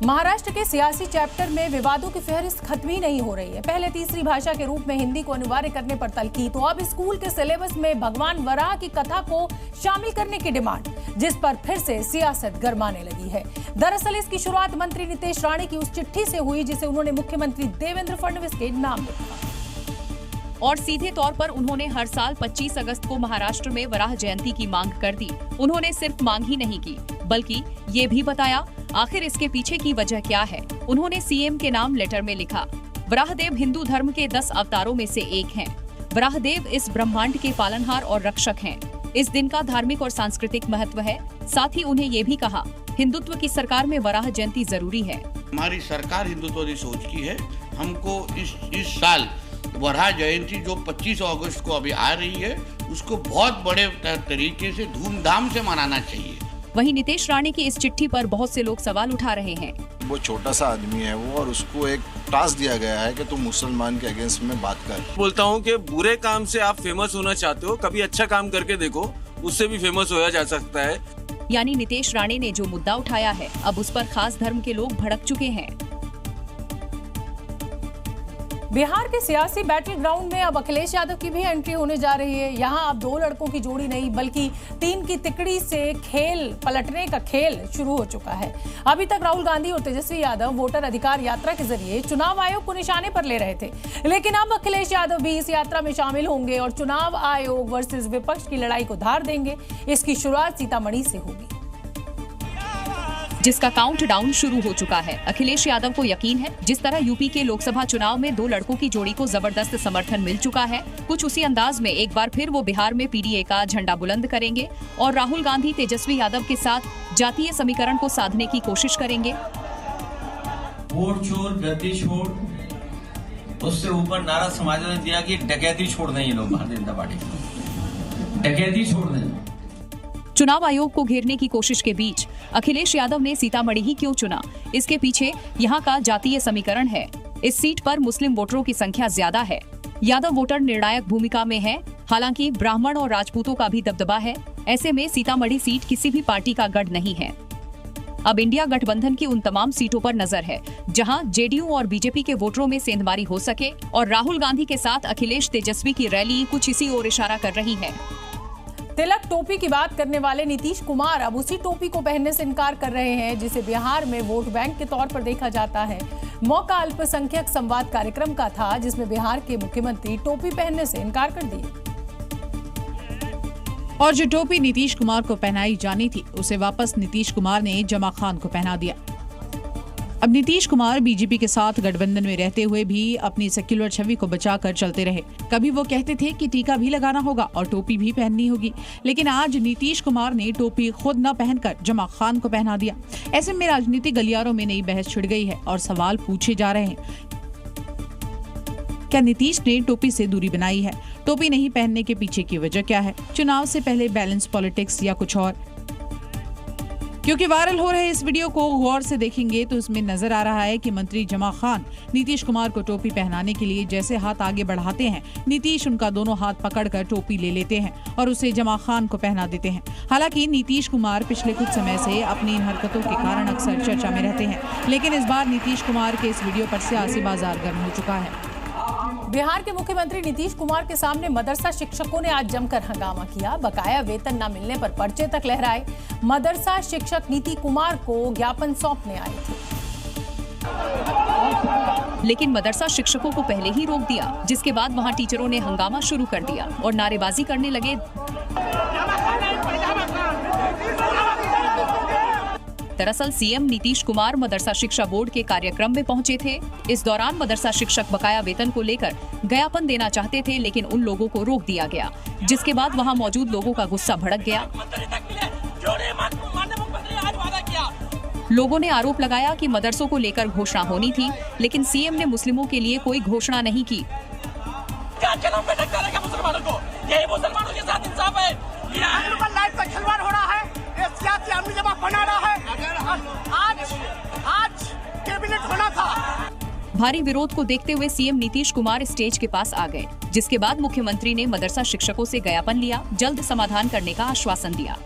महाराष्ट्र के सियासी चैप्टर में विवादों की फहरिस्त खत्म ही नहीं हो रही है। पहले तीसरी भाषा के रूप में हिंदी को अनिवार्य करने पर तल्खी, तो अब स्कूल के सिलेबस में भगवान वराह की कथा को शामिल करने की डिमांड, जिस पर फिर से सियासत गरमाने लगी है। दरअसल इसकी शुरुआत मंत्री नितेश राणे की उस चिट्ठी से हुई जिसे उन्होंने मुख्यमंत्री देवेंद्र फडणवीस के नाम लिखा और सीधे तौर पर उन्होंने हर साल 25 अगस्त को महाराष्ट्र में वराह जयंती की मांग कर दी। उन्होंने सिर्फ मांग ही नहीं की, बल्कि ये भी बताया आखिर इसके पीछे की वजह क्या है। उन्होंने सीएम के नाम लेटर में लिखा, वराहदेव हिंदू धर्म के 10 अवतारों में से एक हैं। वराहदेव इस ब्रह्मांड के पालनहार और रक्षक हैं। इस दिन का धार्मिक और सांस्कृतिक महत्व है। साथ ही उन्हें ये भी कहा, हिंदुत्व की सरकार में वराह जयंती जरूरी है। हमारी सरकार हिंदुत्व सोच की है। हमको इस साल वराह जयंती जो 25 अगस्त को अभी आ रही है, उसको बहुत बड़े तरीके से धूमधाम से मनाना चाहिए। वहीं नितेश राणे की इस चिट्ठी पर बहुत से लोग सवाल उठा रहे हैं। वो छोटा सा आदमी है वो, और उसको एक टास्क दिया गया है कि तुम मुसलमान के अगेंस्ट में बात कर। बोलता हूँ कि बुरे काम से आप फेमस होना चाहते हो, कभी अच्छा काम करके देखो, उससे भी फेमस होया जा सकता है। यानी नितेश राणे ने जो मुद्दा उठाया है, अब उस पर खास धर्म के लोग भड़क चुके हैं। बिहार के सियासी बैटल ग्राउंड में अब अखिलेश यादव की भी एंट्री होने जा रही है। यहां अब 2 लड़कों की जोड़ी नहीं बल्कि 3 की तिकड़ी से खेल पलटने का खेल शुरू हो चुका है। अभी तक राहुल गांधी और तेजस्वी यादव वोटर अधिकार यात्रा के जरिए चुनाव आयोग को निशाने पर ले रहे थे, लेकिन अब अखिलेश यादव भी इस यात्रा में शामिल होंगे और चुनाव आयोग वर्सेस विपक्ष की लड़ाई को धार देंगे। इसकी शुरुआत सीतामढ़ी से होगी, जिसका काउंटडाउन शुरू हो चुका है। अखिलेश यादव को यकीन है, जिस तरह यूपी के लोकसभा चुनाव में 2 लड़कों की जोड़ी को जबरदस्त समर्थन मिल चुका है, कुछ उसी अंदाज में एक बार फिर वो बिहार में पीडीए का झंडा बुलंद करेंगे और राहुल गांधी तेजस्वी यादव के साथ जातीय समीकरण को साधने की कोशिश करेंगे। वोट छोड़, गद्दी छोड़, उससे ऊपर नारा समाज ने दिया कि डकैती छोड़ दें ये लोग, भारतीय जनता पार्टी डकैती छोड़ दें। चुनाव आयोग को घेरने की कोशिश के बीच अखिलेश यादव ने सीतामढ़ी ही क्यों चुना? इसके पीछे यहाँ का जातीय समीकरण है। इस सीट पर मुस्लिम वोटरों की संख्या ज्यादा है। यादव वोटर निर्णायक भूमिका में है, हालांकि ब्राह्मण और राजपूतों का भी दबदबा है। ऐसे में सीतामढ़ी सीट किसी भी पार्टी का गढ़ नहीं है। अब इंडिया गठबंधन की उन तमाम सीटों पर नजर है जहां जेडीयू और बीजेपी के वोटरों में सेंधमारी हो सके, और राहुल गांधी के साथ अखिलेश तेजस्वी की रैली कुछ इसी ओर इशारा कर रही है। तिलक टोपी की बात करने वाले नीतीश कुमार अब उसी टोपी को पहनने से इनकार कर रहे हैं जिसे बिहार में वोट बैंक के तौर पर देखा जाता है। मौका अल्पसंख्यक संवाद कार्यक्रम का था, जिसमें बिहार के मुख्यमंत्री टोपी पहनने से इनकार कर दिए। और जो टोपी नीतीश कुमार को पहनाई जानी थी, उसे वापस नीतीश कुमार ने जमा खान को पहना दिया। अब नीतीश कुमार बीजेपी के साथ गठबंधन में रहते हुए भी अपनी सेक्युलर छवि को बचाकर चलते रहे। कभी वो कहते थे कि टीका भी लगाना होगा और टोपी भी पहननी होगी, लेकिन आज नीतीश कुमार ने टोपी खुद न पहनकर जमा खान को पहना दिया। ऐसे में राजनीतिक गलियारों में नई बहस छिड़ गई है और सवाल पूछे जा रहे हैं, क्या नीतीश ने टोपी से दूरी बनाई है? टोपी नहीं पहनने के पीछे की वजह क्या है? चुनाव से पहले बैलेंस पॉलिटिक्स या कुछ और? क्योंकि वायरल हो रहे इस वीडियो को गौर से देखेंगे तो इसमें नजर आ रहा है कि मंत्री जमा खान नीतीश कुमार को टोपी पहनाने के लिए जैसे हाथ आगे बढ़ाते हैं, नीतीश उनका दोनों हाथ पकड़कर टोपी ले लेते हैं और उसे जमा खान को पहना देते हैं। हालांकि नीतीश कुमार पिछले कुछ समय से अपनी इन हरकतों के कारण अक्सर चर्चा में रहते हैं, लेकिन इस बार नीतीश कुमार के इस वीडियो पर सियासी बाजार गर्म हो चुका है। बिहार के मुख्यमंत्री नीतीश कुमार के सामने मदरसा शिक्षकों ने आज जमकर हंगामा किया। बकाया वेतन न मिलने पर पर्चे तक लहराए। मदरसा शिक्षक नीतीश कुमार को ज्ञापन सौंपने आए थे, लेकिन मदरसा शिक्षकों को पहले ही रोक दिया, जिसके बाद वहां टीचरों ने हंगामा शुरू कर दिया और नारेबाजी करने लगे। दरअसल सीएम नीतीश कुमार मदरसा शिक्षा बोर्ड के कार्यक्रम में पहुंचे थे। इस दौरान मदरसा शिक्षक बकाया वेतन को लेकर ज्ञापन देना चाहते थे, लेकिन उन लोगों को रोक दिया गया, जिसके बाद वहां मौजूद लोगों का गुस्सा भड़क गया। लोगों ने आरोप लगाया कि मदरसों को लेकर घोषणा होनी थी, लेकिन सीएम ने मुस्लिमों के लिए कोई घोषणा नहीं की। मुसलमानों के साथ इंसाफ है, लाइफ का खिलवाड़ हो रहा है, सियासी आदमी जमा बना रहा है। आज कैबिनेट होना था। भारी विरोध को देखते हुए सीएम नीतीश कुमार स्टेज के पास आ गए, जिसके बाद मुख्यमंत्री ने मदरसा शिक्षकों से ज्ञापन लिया, जल्द समाधान करने का आश्वासन दिया।